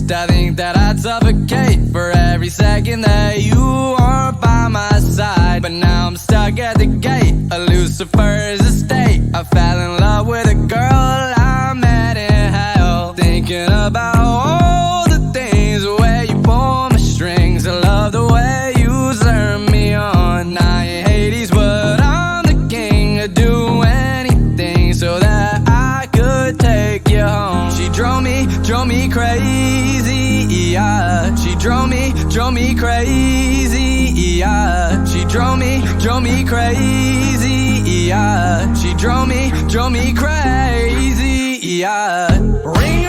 Used to think that I'd suffocate for every second that you aren't by my side, but now I'm stuck at the gate of Lucifer's estate. I fell in love with a girl I met in hell, thinking about all the things, the way you pull my strings. I love the way you turn me on. Now in Hades, but I'm the king. I'd do anything so that I could take you home. She drove me crazy, yeah. She drove me crazy, yeah. She drove me crazy, yeah. She drove me crazy, yeah. Ring